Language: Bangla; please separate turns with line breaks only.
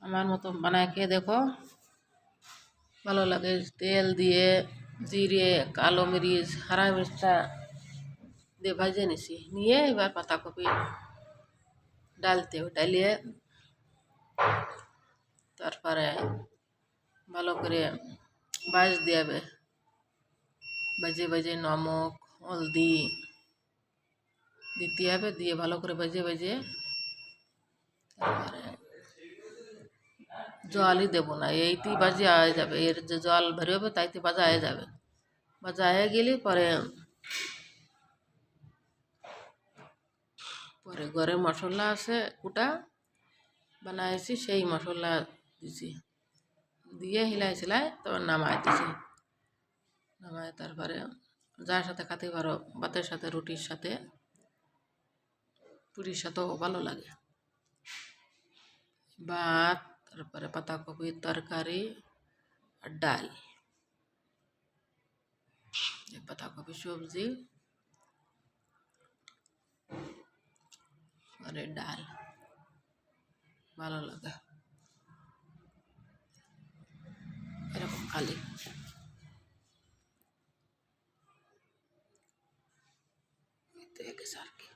আমার মতো বানায় খেয়ে দেখো, ভালো লাগে। তেল দিয়ে জিরে, কালো মরিচ, হারা মির্চা দিয়ে ভাজে নিছি, নিয়ে এবার পাতাকপি ডালিয়ে তারপরে ভালো করে ভাজতে হবে। ভাজে ভাজে নমক, হলদি দিতে হবে, দিয়ে ভালো করে ভাজে তারপরে জলই দেবো না, এইতেই ভাজি হয়ে যাবে। এর যে জল বেরোবে তাইতে ভাজা হয়ে যাবে। ভাজা হয়ে গেলে পরে ঘরে মশলা আছে কুটা বানাইছি, সেই মশলা দিছি, দিয়ে হিলাই তারপর নামাই দিছি। নামায় তারপরে যার সাথে খেতে পারো, ভাতের সাথে, রুটির সাথে, পুরির সাথেও ভালো লাগে। ভাত, তারপরে পাতাকপির তরকারি আর ডাল, পাতাকপি সবজি আর ডাল ভালো লাগে এরকম খালি। আর কি